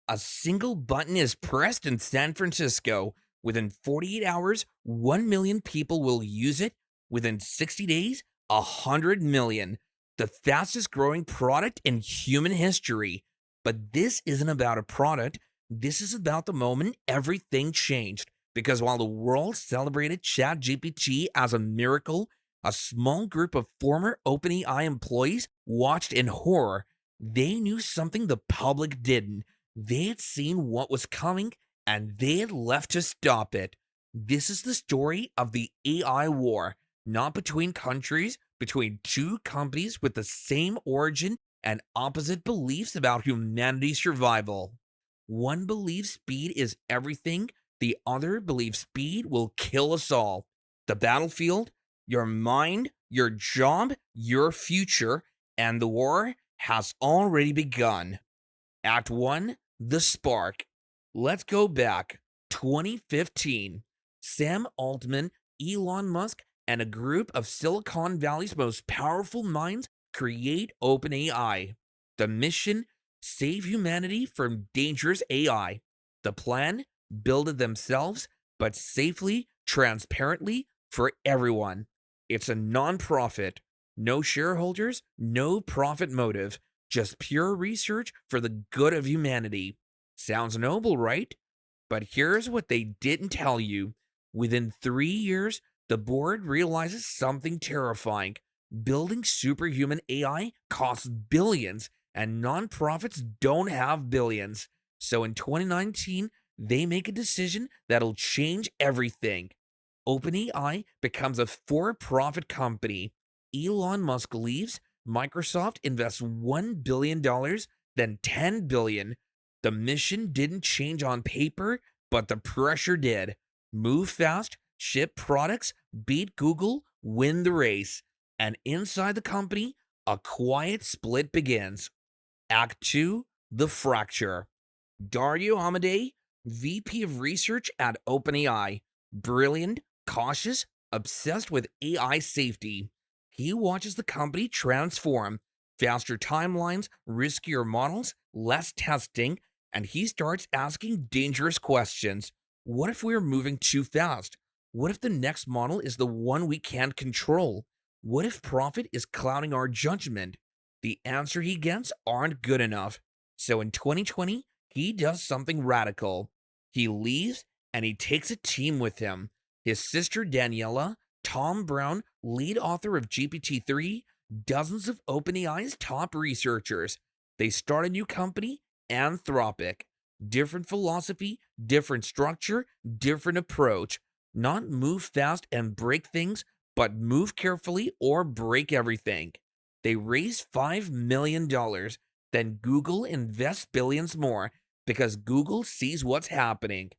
A single button is pressed in San Francisco. Within 48 hours, 1 million people will use it. Within 60 days, 100 million. The fastest growing product in human history. But this isn't about a product. This is about the moment everything changed. Because while the world celebrated ChatGPT as a miracle, a small group of former OpenAI employees watched in horror. They knew something the public didn't. They had seen what was coming and they had left to stop it. This is the story of the AI war, not between countries, between two companies with the same origin and opposite beliefs about humanity's survival. One believes speed is everything, the other believes speed will kill us all. The battlefield, your mind, your job, your future, and the war has already begun. Act 1, The Spark. Let's go back. 2015. Sam Altman, Elon Musk, and a group of Silicon Valley's most powerful minds create OpenAI. The mission: save humanity from dangerous AI. The plan: build it themselves, but safely, transparently, for everyone. It's a non-profit. No shareholders, no profit motive, just pure research for the good of humanity. Sounds noble, right? But here's what they didn't tell you. Within 3 years, the board realizes something terrifying. Building superhuman AI costs billions, and nonprofits don't have billions. So in 2019, they make a decision that'll change everything. OpenAI becomes a for profit company. Elon Musk leaves. Microsoft invests $1 billion, then 10 billion. The mission didn't change on paper, but the pressure did. Move fast, ship products, beat Google, win the race. And inside the company, a quiet split begins. Act 2, The Fracture. Dario Amodei, VP of Research at OpenAI. Brilliant, cautious, obsessed with AI safety. He watches the company transform: faster timelines, riskier models, less testing, and he starts asking dangerous questions. What if we're moving too fast? What if the next model is the one we can't control? What if profit is clouding our judgment? The answer he gets aren't good enough. So in 2020, he does something radical. He leaves and he takes a team with him. His sister Daniela, Tom Brown, lead author of GPT-3, dozens of OpenAI's top researchers. They start a new company, Anthropic. Different philosophy, different structure, different approach. Not move fast and break things, but move carefully or break everything. They raise $5 million. Then Google invests billions more because Google sees what's happening.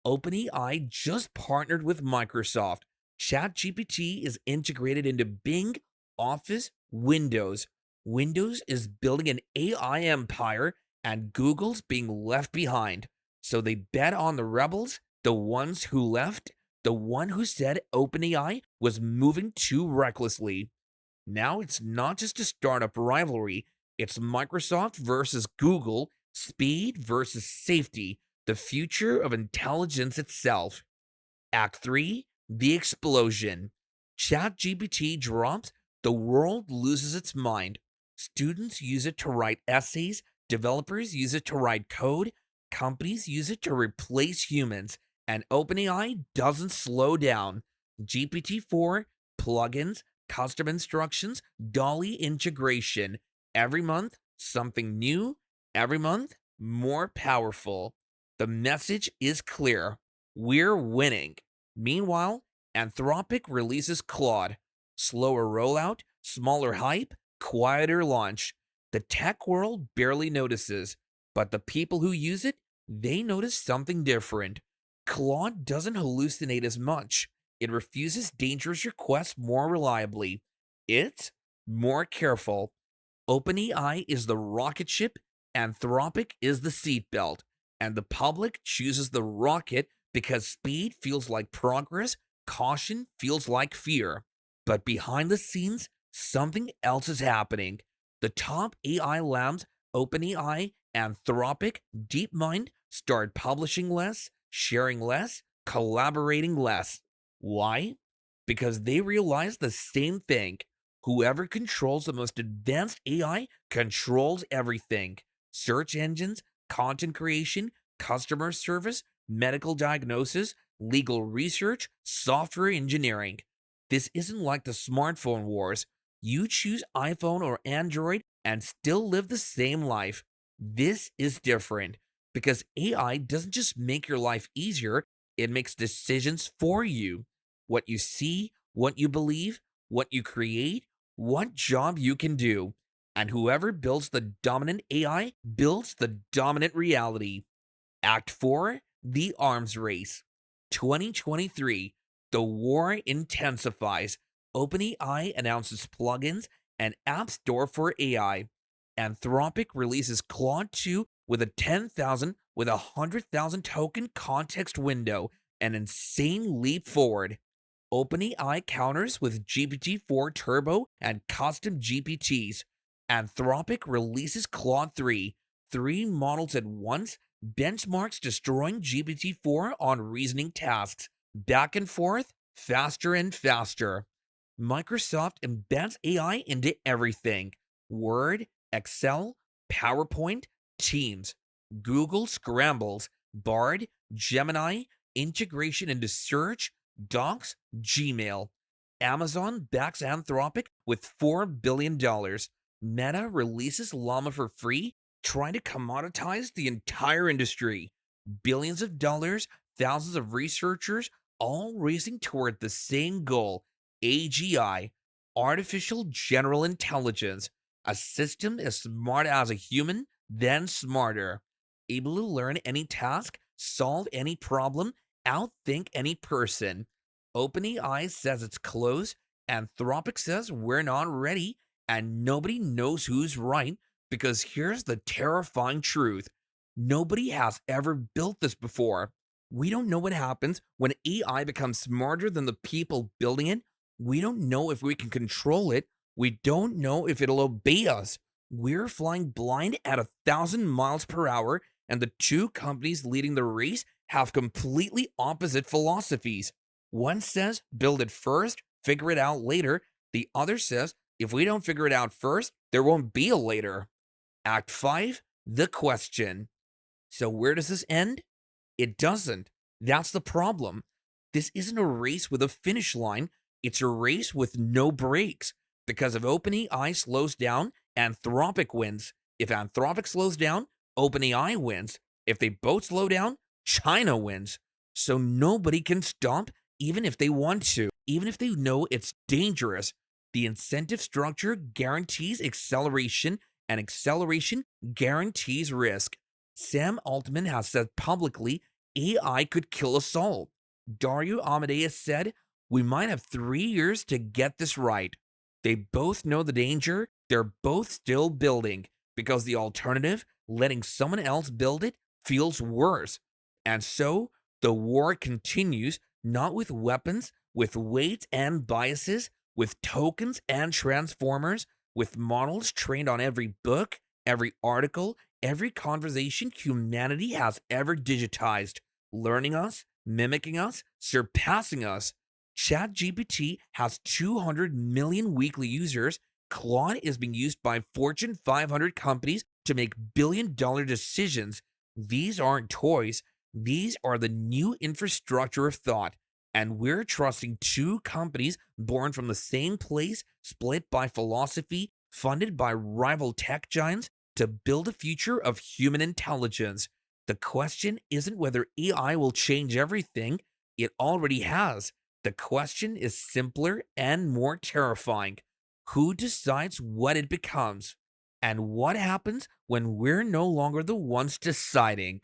OpenAI just partnered with Microsoft. ChatGPT is integrated into Bing, Office, Windows. Windows is building an AI empire, and Google's being left behind. So they bet on the rebels, the ones who left, the one who said OpenAI was moving too recklessly. Now it's not just a startup rivalry, it's Microsoft versus Google, speed versus safety, the future of intelligence itself. Act 3, The Explosion. ChatGPT drops, the world loses its mind. Students use it to write essays, developers use it to write code, companies use it to replace humans, and OpenAI doesn't slow down. GPT-4, plugins, custom instructions, Dolly integration. Every month, something new. Every month, more powerful. The message is clear: we're winning. Meanwhile, Anthropic releases Claude. Slower rollout, smaller hype, quieter launch. The tech world barely notices, but the people who use it, they notice something different. Claude doesn't hallucinate as much. It refuses dangerous requests more reliably. It's more careful. OpenAI is the rocket ship, Anthropic is the seatbelt, and the public chooses the rocket because speed feels like progress, caution feels like fear. But behind the scenes, something else is happening. The top AI labs, OpenAI, Anthropic, DeepMind started publishing less, sharing less, collaborating less. Why? Because they realized the same thing. Whoever controls the most advanced AI controls everything: search engines, content creation, customer service, medical diagnosis, legal research, software engineering. This isn't like the smartphone wars. You choose iPhone or Android and still live the same life. This is different because AI doesn't just make your life easier, it makes decisions for you. What you see, what you believe, what you create, what job you can do. And whoever builds the dominant AI builds the dominant reality. Act 4: The Arms Race. 2023. The war intensifies. OpenAI announces plugins and App Store for AI. Anthropic releases Claude 2 with a 100,000 token context window, an insane leap forward. OpenAI counters with GPT-4 Turbo and custom GPTs. Anthropic releases Claude 3, three models at once, benchmarks destroying GPT-4 on reasoning tasks. Back and forth, faster and faster. Microsoft embeds AI into everything: Word, Excel, PowerPoint, Teams. Google scrambles Bard, Gemini, integration into search, Docs, Gmail. Amazon backs Anthropic with $4 billion. Meta releases Llama for free, trying to commoditize the entire industry. Billions of dollars, thousands of researchers, all racing toward the same goal: AGI, Artificial General Intelligence, a system as smart as a human, then smarter, able to learn any task, solve any problem, outthink any person. OpenAI says it's close, Anthropic says we're not ready, and nobody knows who's right because here's the terrifying truth: nobody has ever built this before. We don't know what happens when AI becomes smarter than the people building it. We don't know if we can control it. We don't know if it'll obey us. We're flying blind at 1,000 miles per hour, and the two companies leading the race have completely opposite philosophies. One says build it first, figure it out later. The other says if we don't figure it out first, there won't be a later. Act 5: The Question. So, where does this end? It doesn't. That's the problem. This isn't a race with a finish line, it's a race with no brakes. Because if OpenAI slows down, Anthropic wins. If Anthropic slows down, OpenAI wins. If they both slow down, China wins. So nobody can stop, even if they want to, even if they know it's dangerous. The incentive structure guarantees acceleration, and acceleration guarantees risk. Sam Altman has said publicly AI could kill us all. Dario Amadeus said, we might have 3 years to get this right. They both know the danger, they're both still building, because the alternative, letting someone else build it, feels worse. And so, the war continues, not with weapons, with weights and biases, with tokens and transformers, with models trained on every book, every article, every conversation humanity has ever digitized, learning us, mimicking us, surpassing us. ChatGPT has 200 million weekly users. Claude is being used by Fortune 500 companies to make billion-dollar decisions. These aren't toys. These are the new infrastructure of thought. And we're trusting two companies born from the same place, split by philosophy, funded by rival tech giants, to build a future of human intelligence. The question isn't whether AI will change everything, it already has. The question is simpler and more terrifying. Who decides what it becomes? And what happens when we're no longer the ones deciding?